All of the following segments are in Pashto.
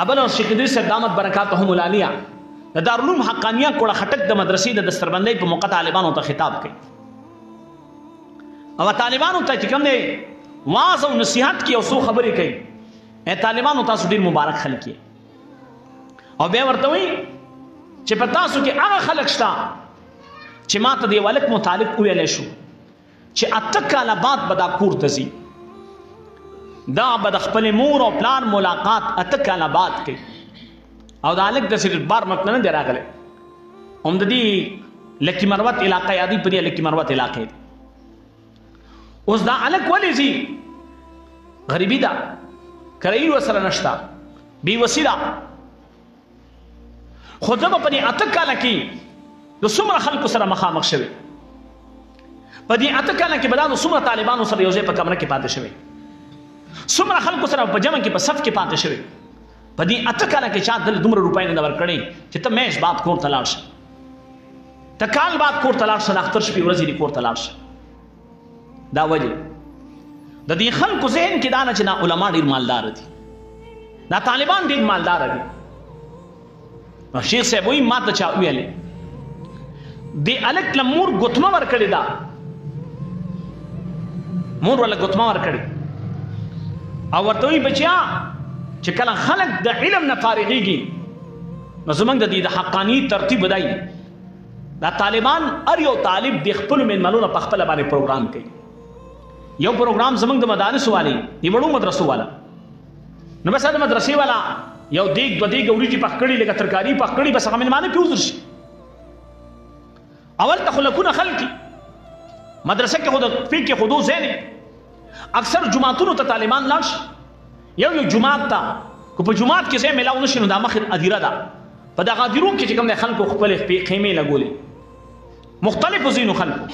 ابل شیخ ادریس صاحب دامت برکاتهم العالیه د دارالعلوم حقانیه کوړه خټک د مدرسې د دستربندۍ په موقع طالبانو ته خطاب کوي او طالبانو ته چې کوم دی واعظ او نصیحت کې او څو خبرې کوي اے طالبانو تاسو ډیر مبارک خلک یې او بیا ورته وایي چې په تاسو کې هغه خلک شته چې ما ته د یو هلک متعلق وویلی شو چې 8 کاله بعد به دا کور ته ځي دا به د خپلې مور او پلار ملاقات 8 کاله بعد کوي او دا هلک داسې بار مطلب نه دی راغلی هم د دې لکي مروت علاقه یادي په دې لکي مروت علاقې دی اوس دا هلک ولې ځي غریبي ده کرایي ورسره نشته بېوسي ده خو زه به په دې 8 کاله کې د څومره خلکو سره مخامخ شوي په دې 8 کاله کې به دا د څومره طالبانو سره یو ځای په کمره کې پاتې شوي څومره خلکو سره په جمع کې په صف کې پاتې شوي په دې 8 کاله کې چا دل دومره روپۍ نه ده ورکړې چې ته میاشت بعد کور ته لاړ شه ته کال بعد کور ته لاړ شه د اختر شپې ورځې دې کور ته لاړ شه دا وجه د دې خلکو ذهن کې دا نه چې دا علما ډېر مالدار دي دا طالبان ډېر مالدار دي شیخ صاحب وایي ما ته چا ویلې دې هلک له مور ګوتمه ورکړې ده مور ولا ګوتمه ورکړې او ورته وایي بچیا چې کله خلک د علم نه فارغېږي نو زموږ د دې د حقاني ترتیب بدای دا طالبان هر یو طالب د خپلو مېلمنو نه په خپله باندې پروګرام کوي یو پروګرام زموږ د مدارسو والي د وړو مدرسو والا نو بس د مدرسې والا یو دیګ دوه دیګ وریجې پخ کړي لکه ترکاري پخ کړي بس هغه مېلمانه پې وزر شي اول ته خو لکونه خلکي مدرسه کې خو د فقه خودو ځای نه اکثر جماعتونو ته طالبان لاړ شي یو جماعت ته که په جماعت کې ځای میلاو نه شي نو دا مخې ادیره ده په دغه ادیرو کې چې کوم دی خلکو خپلې خیمې لګولې مختلفو ځینو خلکو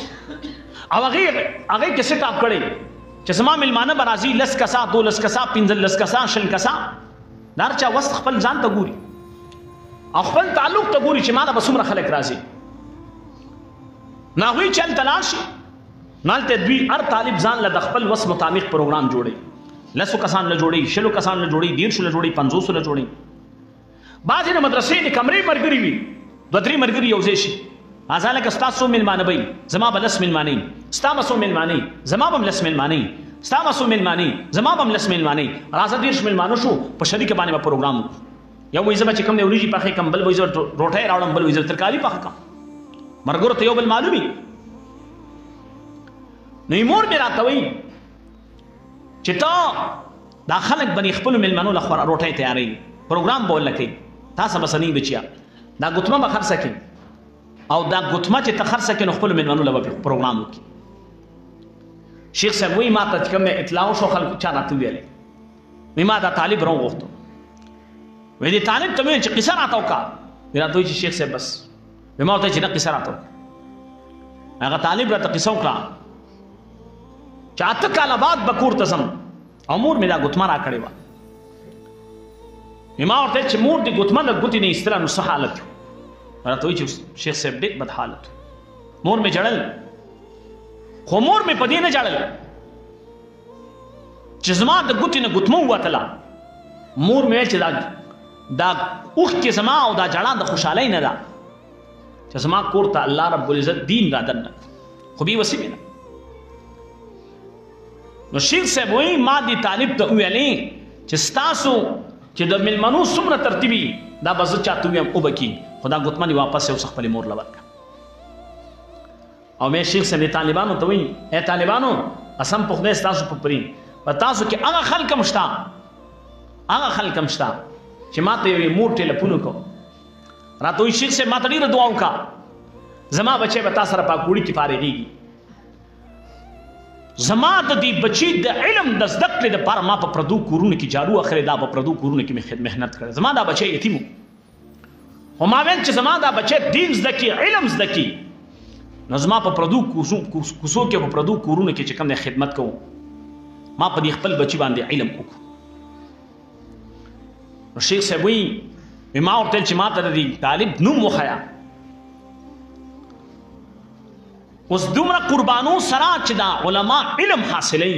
او هغې کې سیټ اپ کړی چې زما میلمانه به راځي 10 کسه 12 کسه 15 کسه 20 کسه دا هر چا وست خپل ځان ته ګوري او خپل تعلق ته ګوري چې ما ته به څومره خلک راځي نو هغوی چې هلته لاړ شي نو هلته دوی هر طالب ځان له د خپل وس مطابق پروګرام جوړوي 10 کسان له جوړوي 20 کسان له جوړوي 150 له جوړوي 500 له جوړوي بعضې د مدرسې د کمرې ملګري وي 2-3 ملګري یو ځای شي هذا لکه ستا څو مېلمانه به وي زما به 10 مېلمانه وي ستا به څو مېلمانه وي زما به 10 مېلمانه وي ستا به څو مېلمانه وي زما به 10 مېلمانه وي راځه 30 مېلمانه شو په شریکه باندې به پروګرام وکړو یو وایي زه به چې کوم دی وریجې پخې کړم بل وایي زه روټۍ راوړم بل وایي زه ترکاري پخه کړم ملګرو ته یو بل معلوم وي نو مور مې راته وایي چې ته دا خلک به خپلو مېلمنو له روټۍ تیاروي پروګرام به ولله کوي تاسو به څه نه بچیا دا ګوتمه به خرڅه کړي او دا ګوتمه چې ته خرڅه کړې نو خپلو مېلمنو له به پروګرام وکړي شیخ صاحب وایي ما ته چې کوم اطلاع وشو خلکو چا راته وویلی وایي ما دا طالب راوغوښتو وایي دې طالب ته مې ویل چې قصه راته وکړه وایي راته وایي چې شیخ صاحب بس وایي ما ورته چې نه قصه راته وکړه هغه طالب راته قصه وکړه چې 8 کاله بعد به کور ته ځم او مور مې دا ګوتمه راکړې وه ما ورته چې مور دې ګوتمه له ګوتې نه ایستله نو څه حالت و راته وایي چې شیخ صاحب ډېر بد حالت مور مې ژړل خو مور مې په دې نه ژړل چې زما د ګوتې نه ګوتمه ووتله مور مې ویل چې دا اوښکې زما او دا ژړا د خوشحالۍ نه ده چې زما کور ته الله رب العزت دین را دننه خو بېوسي مې ده نو شیخ صاحب وایي ما دې طالب ته وویلې چې ستاسو چې د مېلمنو څومره ترتیبي دا به زه چاته ویم اوبه کي خو دا ګوتمه دې واپس اوس خپلې مور له ورکړه او مې شیخ صاحب طالبانو ته وایي ای طالبانو قسم په خدای ستاسو په پرې په تاسو کې هغه خلک هم شته چې ما ته یو مور ټیلیفون وکړو راته وایي شیخ صاحب ما ته ډېره دعا وکړه زما بچی به تا سره پاکوړي کې فارغېږي زما د دې بچی د علم د زده کړې دپاره ما په پردو کورونو کې جارو اخلې دا په پردو کورونو کې مې محنت کړی زما دا بچی یتیم و خو ما ویل چې زما دا بچی دین زده کړي علم زده کړي نو زما په پردو کوڅو کې په پردو کورونو کې چې کوم دی خدمت کوم ما په دې خپل بچی باندې علم وکړو نو شیخ صاحب وایي ما ورته ویل چې ما ته د دې طالب نوم وښیه اوس دومره قربانو سره چې دا علما علم حاصلوي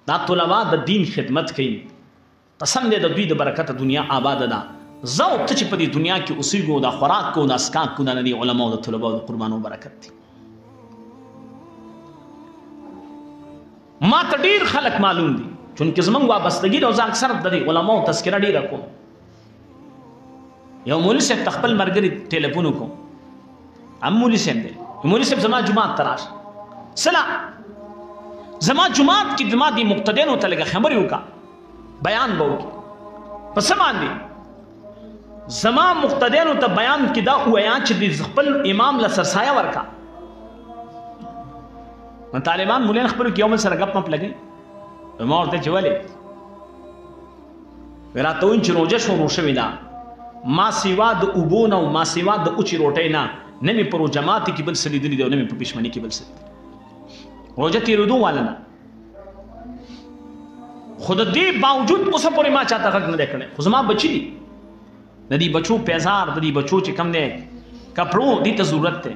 دا طلبا د دین خدمت کوي قسم دې د دوی د برکت دنیا آباد ده. زه او ته چې په دې دنیا کې اوسېږو دا خوراک کو دا اسکاک کو دا نه دي علماو د طلباو د قربانو برکت دی. ما ته ډېر خلک معلوم دي چونکې زمونږ وابستګي ده او زه اکثر د دې علماو تذکره ډېره کوم. یو مولوي صاحب ته خپل ملګري ټلیفون وکړو، هم مولوي صاحب دی، مولوي صاحب زما جومات ته راشه، سله زما جومات کې زما دې مقتدیانو ته لږه خبرې وکړه، بیان به وکړي. په څه باندې زما مقتدیانو ته بیان کې دا ووایه چې د خپل امام له سرسایه ورکړه. طالبان مولیان خپلو کې یو بل سره ګپ مپ لګوي. ما ورته چې ولې راته وایي چې روژه شروع شوې ده، ما سوا د اوبو نه او ما سوا د اوچې روټۍ نه نه مې په روژه ماتې کې بل څه لیدلي دي او نه مې په پښمني کې بل څه لیدلي. روژه تېرېدو واله نه، خو د دې باوجود اوسه پورې ما چاته غږ نه دی کړی. خو زما بچي دي، د دې بچو پیزار، د دې بچو چې کم دی کپړو دې ته ضرورت دی.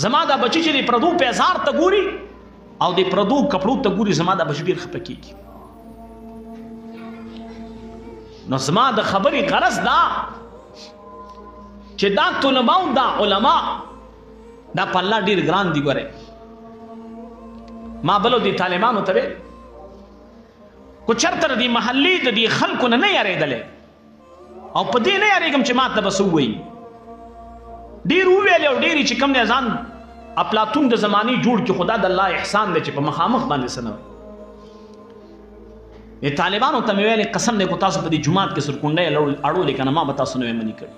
زما دا بچي چې د پردو پیزار ته ګوري او د پردو کپړو ته ګوري، زما دا بچي ډېر خفه کېږي. نو زما د خبرې غرض دا چې دا طلباو دا علما دا په الله ډېر ګران دي. ګوره ما بلو دې طالبانو ته ویل کو چرته د دې محلې د دې خلکو نه یارېدلې او په دې نه یارېږم چې ما ته به څه ووایي. ډېر وویلې او ډېرې چې کوم دی ځان اپلاتون د زمانې جوړ کړي، خدا د الله احسان دی چې په مخامخ باندې څه نه وایي. طالبانو ته مې ویلې قسم دی کو تاسو په دې جومات کې سرکونډۍ اړولې که نه ما به تاسو نه وی منې کړي.